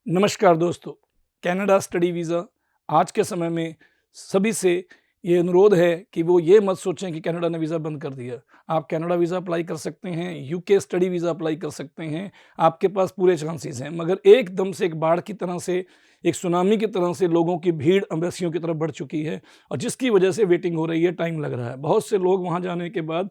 नमस्कार दोस्तों, Canada study visa आज के समय में सभी से ये अनुरोध है कि वो ये मत सोचें कि कनाडा ने वीज़ा बंद कर दिया। आप कनाडा वीज़ा अप्लाई कर सकते हैं, यूके स्टडी वीज़ा अप्लाई कर सकते हैं, आपके पास पूरे चांसेस हैं। मगर एकदम से एक बाढ़ की तरह से, एक सुनामी की तरह से लोगों की भीड़ एम्बेसियों की तरफ बढ़ चुकी है और जिसकी वजह से वेटिंग हो रही है, टाइम लग रहा है। बहुत से लोग वहाँ जाने के बाद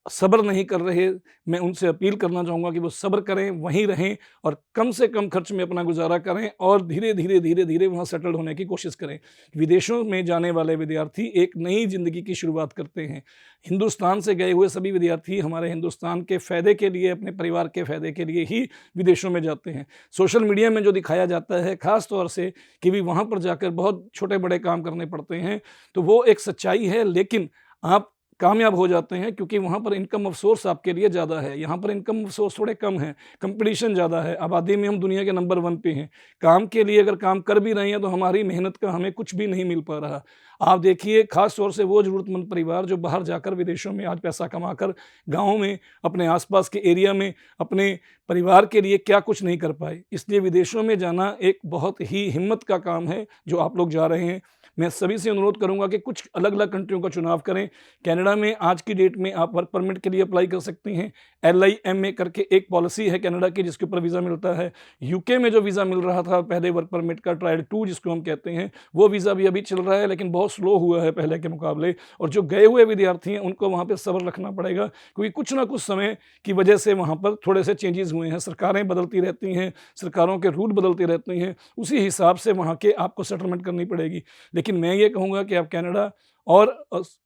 सब्र नहीं कर रहे। मैं उनसे अपील करना चाहूँगा कि वो सब्र करें, वहीं रहें और कम से कम खर्च में अपना गुज़ारा करें और धीरे-धीरे वहाँ सेटल होने की कोशिश करें। विदेशों में जाने वाले विद्यार्थी एक नई ज़िंदगी की शुरुआत करते हैं। हिंदुस्तान से गए हुए सभी विद्यार्थी हमारे हिंदुस्तान के फ़ायदे के लिए, अपने परिवार के फ़ायदे के लिए ही विदेशों में जाते हैं। सोशल मीडिया में जो दिखाया जाता है ख़ास तौर से कि भी वहाँ पर जाकर बहुत छोटे-बड़े काम करने पड़ते हैं, तो वो एक सच्चाई है, लेकिन आप कामयाब हो जाते हैं क्योंकि वहाँ पर इनकम ऑफ सोर्स आपके लिए ज़्यादा है। यहाँ पर इनकम ऑफ सोर्स थोड़े कम हैं, कंपटीशन ज़्यादा है, आबादी में हम दुनिया के नंबर 1 पे हैं। काम के लिए अगर काम कर भी रहे हैं तो हमारी मेहनत का हमें कुछ भी नहीं मिल पा रहा। आप देखिए ख़ास तौर से वो ज़रूरतमंद परिवार जो बाहर जाकर विदेशों में आज पैसा कमाकर गाँव में, अपने आस-पास के एरिया में, अपने परिवार के लिए क्या कुछ नहीं कर पाए। इसलिए विदेशों में जाना एक बहुत ही हिम्मत का काम है जो आप लोग जा रहे हैं। मैं सभी से अनुरोध करूँगा कि कुछ अलग-अलग कंट्रियों का चुनाव करें। कनाडा में आज की डेट में आप वर्क परमिट के लिए अप्लाई कर सकती हैं। LIMA करके एक पॉलिसी है कनाडा की जिसके ऊपर वीज़ा मिलता है। यूके में जो वीज़ा मिल रहा था पहले वर्क परमिट का ट्रायल 2 जिसको हम कहते हैं, वो वीज़ा भी अभी चल रहा है लेकिन बहुत स्लो हुआ है पहले के मुकाबले और जो गए हुए विद्यार्थी हैं उनको वहाँ पे सब्र रखना पड़ेगा क्योंकि कुछ ना कुछ समय की वजह से वहाँ पर थोड़े से चेंजेज़ हुए हैं। सरकारें बदलती रहती हैं, सरकारों के रूल बदलते रहते हैं, उसी हिसाब से वहाँ के आपको सेटलमेंट करनी पड़ेगी। लेकिन मैं ये कहूँगा कि आप कनाडा और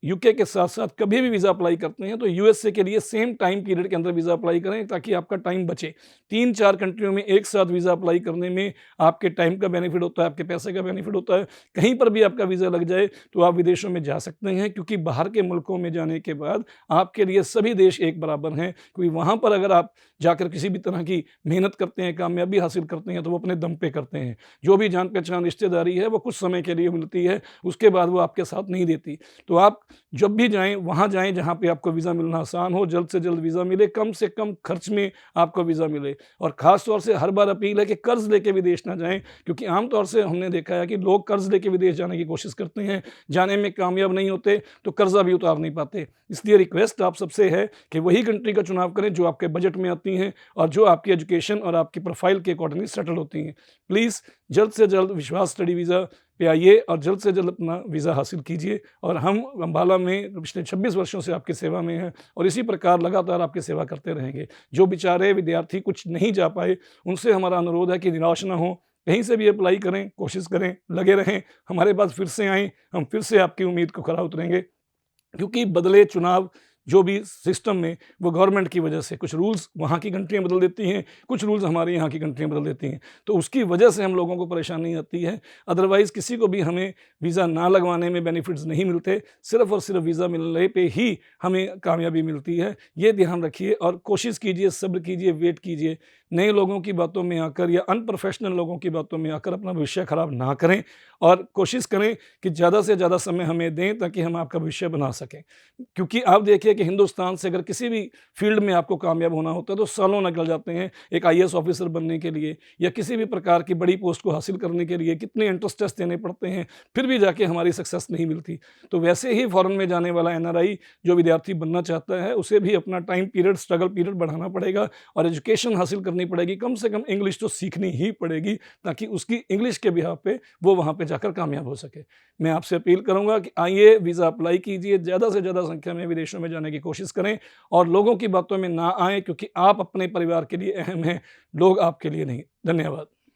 यूके के साथ-साथ कभी भी वीज़ा अप्लाई करते हैं तो यूएसए के लिए सेम टाइम पीरियड के अंदर वीज़ा अप्लाई करें ताकि आपका टाइम बचे। 3-4 कंट्रियों में एक साथ वीज़ा अप्लाई करने में आपके टाइम का बेनिफिट होता है, आपके पैसे का बेनिफिट होता है। कहीं पर भी आपका वीज़ा लग जाए तो आप विदेशों में जा सकते हैं क्योंकि बाहर के मुल्कों में जाने के बाद आपके लिए सभी देश एक बराबर हैं। क्योंकि वहाँ पर अगर आप जाकर किसी भी तरह की मेहनत करते हैं, कामयाबी हासिल करते हैं तो वो अपने दम पे करते हैं। जो भी जान-पहचान रिश्तेदारी है वो कुछ समय के लिए मिलती है, उसके बाद वो आपके साथ नहीं देती। तो आप जब भी जाएँ, वहाँ जाएँ जहाँ पे आपको वीज़ा मिलना आसान हो, जल्द से जल्द वीज़ा मिले, कम से कम खर्च में आपको वीज़ा मिले। और ख़ास तौर से हर बार अपील है कि कर्ज़ लेके विदेश ना जाएँ क्योंकि आम तौर से हमने देखा है कि लोग कर्ज़ लेके विदेश जाने की कोशिश करते हैं, जाने में कामयाब नहीं होते, तो कर्ज़ा भी उतार नहीं पाते। इसलिए रिक्वेस्ट आप सबसे है कि वही कंट्री का चुनाव करें जो आपके बजट में आती हैं और जो आपकी एजुकेशन और आपकी प्रोफ़ाइल के अकॉर्डिंगली सेटल होती हैं। प्लीज़ जल्द से जल्द विश्वास स्टडी वीज़ा पे आइए और जल्द से जल्द अपना वीज़ा हासिल कीजिए और हम अम्बाला में पिछले 26 वर्षों से आपकी सेवा में हैं और इसी प्रकार लगातार आपकी सेवा करते रहेंगे। जो बेचारे विद्यार्थी कुछ नहीं जा पाए, उनसे हमारा अनुरोध है कि निराश ना हों, कहीं से भी अप्लाई करें, कोशिश करें, लगे रहें, हमारे पास फिर से आएँ, हम फिर से आपकी उम्मीद को खरा उतरेंगे। क्योंकि बदले चुनाव जो भी सिस्टम में वो गवर्नमेंट की वजह से कुछ रूल्स वहाँ की कंट्रियाँ बदल देती हैं, कुछ रूल्स हमारे यहाँ की कंट्रियाँ बदल देती हैं। तो उसकी वजह से हम लोगों को परेशानी आती है। अदरवाइज़ किसी को भी हमें वीज़ा ना लगवाने में बेनिफिट्स नहीं मिलते, सिर्फ़ और सिर्फ़ वीज़ा मिलने पे ही हमें कामयाबी मिलती है। ये ध्यान रखिए और कोशिश कीजिए, सब्र कीजिए, वेट कीजिए। नए लोगों की बातों में आकर या अनप्रोफ़ेशनल लोगों की बातों में आकर अपना भविष्य ख़राब ना करें और कोशिश करें कि ज़्यादा से ज़्यादा समय हमें दें ताकि हम आपका भविष्य बना सकें। क्योंकि आप देखिए कि हिंदुस्तान से अगर किसी भी फ़ील्ड में आपको कामयाब होना होता है तो सालों निकल जाते हैं। एक IAS ऑफ़िसर बनने के लिए या किसी भी प्रकार की बड़ी पोस्ट को हासिल करने के लिए कितने एंट्रेंस टेस्ट देने पड़ते हैं, फिर भी जाके हमारी सक्सेस नहीं मिलती। तो वैसे ही फ़ॉरेन में जाने वाला NRI जो विद्यार्थी बनना चाहता है, उसे भी अपना टाइम पीरियड, स्ट्रगल पीरियड बढ़ाना पड़ेगा और एजुकेशन हासिल करनी पड़ेगी। कम से कम इंग्लिश तो सीखनी ही पड़ेगी ताकि उसकी इंग्लिश के बिहाफ़ पे वो वहाँ पे जाकर कामयाब हो सके। मैं आपसे अपील करूँगा कि आइए वीज़ा अप्लाई कीजिए, ज़्यादा से ज़्यादा संख्या में विदेशों में जाने की कोशिश करें और लोगों की बातों में ना आएँ क्योंकि आप अपने परिवार के लिए अहम हैं, लोग आपके लिए नहीं। धन्यवाद।